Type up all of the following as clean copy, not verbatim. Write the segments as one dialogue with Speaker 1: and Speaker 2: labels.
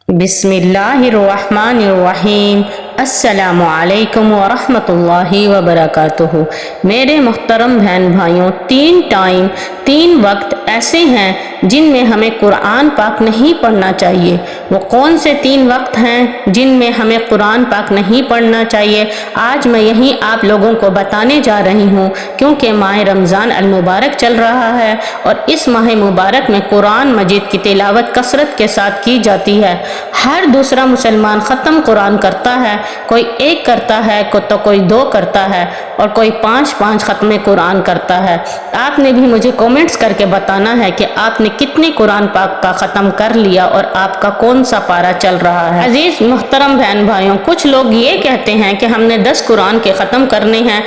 Speaker 1: बिस्मिल्लाहिर्रहमानिर्रहीम। अस्सलामु अलैकुम वरहमतुल्लाहि वबरकातुहू। मेरे मुहतरम बहन भाइयों, तीन वक्त ऐसे हैं जिनमें हमें कुरान पाक नहीं पढ़ना चाहिए। वो कौन से 3 वक्त हैं जिनमें हमें कुरान पाक नहीं पढ़ना चाहिए? आज मैं यही आप लोगों को बताने जा रही हूँ, क्योंकि माह रमज़ान अल मुबारक चल रहा है और इस माह मुबारक में कुरान मजीद की तिलावत कसरत के साथ की जाती है। हर दूसरा मुसलमान ख़त्म कुरान करता है, कोई 1 करता है तो कोई 2 करता है और कोई 5 ख़त्म कुरान करता है। आपने भी मुझे कमेंट्स करके बताना है कि आपने कितने कुरान पाक का ख़त्म कर लिया और आपका कौन सा पारा चल रहा है। अजीज मोहतरम बहन भाइयों, कुछ लोग ये कहते हैं कि हमने 10 कुरान के ख़त्म करने हैं,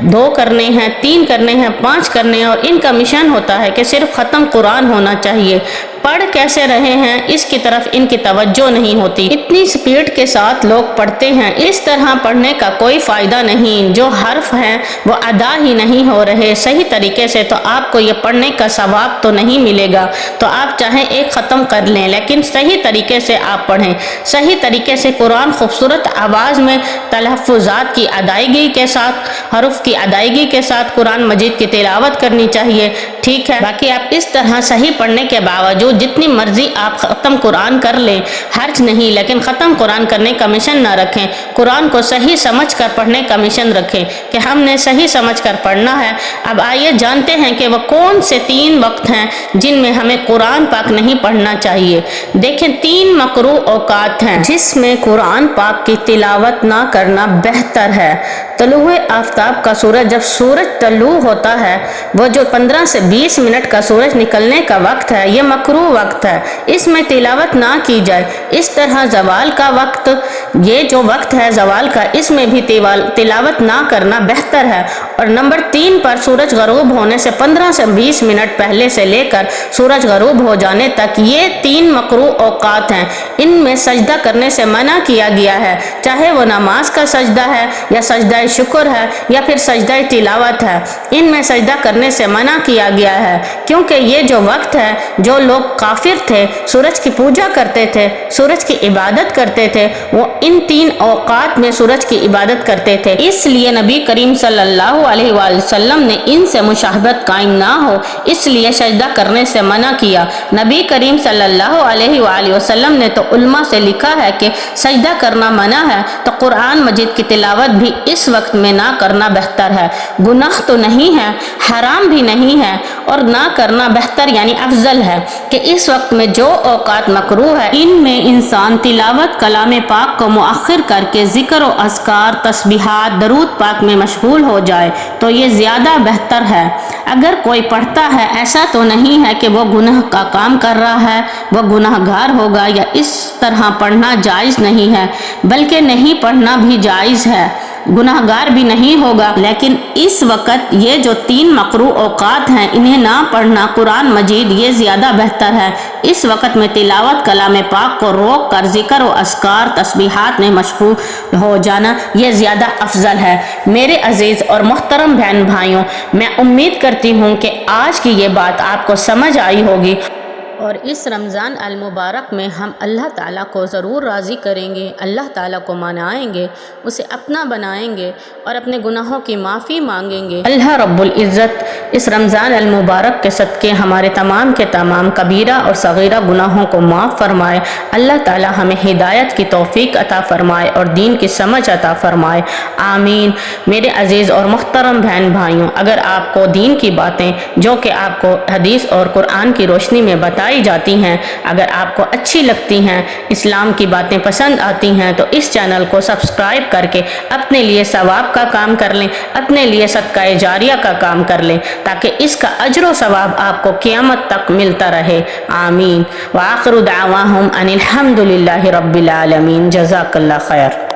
Speaker 1: 2 करने हैं, 3 करने हैं, 5 करने हैं और इनका मिशन होता है कि सिर्फ ख़त्म कुरान होना चाहिए। पढ़ कैसे रहे हैं इसकी तरफ इनकी तवज्जो नहीं होती। इतनी स्पीड के साथ लोग पढ़ते हैं, इस तरह पढ़ने का कोई फ़ायदा नहीं। जो हर्फ हैं वो अदा ही नहीं हो रहे सही तरीके से, तो आपको ये पढ़ने का सवाब तो नहीं मिलेगा। तो आप चाहे 1 ख़त्म कर लें, लेकिन सही तरीके से आप पढ़ें। सही तरीके से कुरान खूबसूरत आवाज़ में तलफ़्फ़ुज़ात की अदायगी के साथ, हरूफ की अदायगी के साथ कुरान मजीद की तिलावत करनी चाहिए। ठीक है, बाकी आप इस तरह सही पढ़ने के बावजूद जितनी मर्जी आप ख़त्म कुरान कर लें, हर्ज नहीं, लेकिन ख़त्म कुरान करने का मिशन ना रखें। कुरान को सही समझ कर पढ़ने का मिशन रखें कि हमने सही समझ कर पढ़ना है। अब आइए जानते हैं कि वह कौन से 3 वक्त हैं जिनमें हमें कुरान पाक नहीं पढ़ना चाहिए। देखें, 3 मकरू औकात हैं जिसमें कुरान पाक की तिलावत ना करना बेहतर है। तलुए आफ्ताब का सूरज, जब सूरज तलू होता है, वो जो 15 से 20 मिनट का सूरज निकलने का वक्त है, ये मकरू वक्त है, इसमें तिलावत ना की जाए। इस तरह जवाल का वक्त, ये जो वक्त है जवाल का, इसमें भी तिलावत ना करना बेहतर है। और नंबर 3 पर सूरज गरूब होने से 15 से 20 मिनट पहले से लेकर सूरज गरूब हो जाने तक, ये 3 मकरू औकात हैं। इनमें सजदा करने से मना किया गया है, चाहे वो नमाज का सजदा है या सजदा शुक्र है या फिर सजदा तिलावत है। इनमें सजदा करने से मना किया गया है, क्योंकि ये जो वक्त है, जो लोग काफिर थे, सूरज की पूजा करते थे, सूरज की इबादत करते थे, वो इन 3 औकात में सूरज की इबादत करते थे। इसलिए नबी करीम सल्लल्लाहु अलैहि वसल्लम ने इनसे मुशाहबत कायम ना हो, इसलिए सजदा करने से मना किया। नबी करीम सल्लल्लाहु अलैहि वसल्लम ने तो उल्मा से लिखा है कि सजदा करना मना है, तो कुरान मजीद की तिलावत भी इस वक्त में ना करना बेहतर है। गुनाह तो नहीं है, हराम भी नहीं है, और ना करना बेहतर यानी अफजल है कि इस वक्त में जो औकात मकरू है, इनमें इंसान तिलावत कलाम पाक को मुअख्खर करके ज़िक्र व अस्कार, तस्बीहात, दरूद पाक में मशगूल हो जाए तो ये ज़्यादा बेहतर है। अगर कोई पढ़ता है, ऐसा तो नहीं है कि वो गुनाह का काम कर रहा है, वह गुनाहगार होगा, या इस तरह पढ़ना जायज़ नहीं है, बल्कि नहीं पढ़ना भी जायज़ है, गुनाहगार भी नहीं होगा। लेकिन इस वक्त ये जो 3 मकरू औकात हैं, इन्हें ना पढ़ना कुरान मजीद ये ज़्यादा बेहतर है। इस वक्त में तिलावत कलाम पाक को रोक कर ज़िक्र व अस्कार, तस्बीहात में मशगूल हो जाना ये ज़्यादा अफजल है। मेरे अजीज़ और मोहतरम बहन भाइयों, मैं उम्मीद करती हूँ कि आज की ये बात आपको समझ आई होगी और इस रमज़ान अल मुबारक में हम अल्लाह ताला को ज़रूर राज़ी करेंगे, अल्लाह ताला को मनाएंगे, उसे अपना बनाएंगे और अपने गुनाहों की माफ़ी मांगेंगे। अल्लाह रब्बुल इज़्ज़त इस रमज़ान अल मुबारक के सदक़े हमारे तमाम के तमाम कबीरा और सगीरा गुनाहों को माफ़ फरमाए। अल्लाह ताला हमें हिदायत की तौफ़ीक अता फ़रमाए और दीन की समझ अता फ़रमाए, आमीन। मेरे अजीज़ और मोहतरम बहन भाइयों, अगर आपको दीन की बातें जो कि आपको हदीस और कुरान की रोशनी में बताई जाती हैं, अगर आपको अच्छी लगती हैं, इस्लाम की बातें पसंद आती हैं, तो इस चैनल को सब्सक्राइब करके अपने लिए सवाब का काम कर लें, अपने लिए सदका जारिया का काम कर लें, ताकि इसका अजर व सवाब आपको क़यामत तक मिलता रहे, आमीन। व आखिरु दावाहुम अनिल हम्दुलिल्लाहि रब्बिल आलमीन। जज़ाकल्लाह खैर।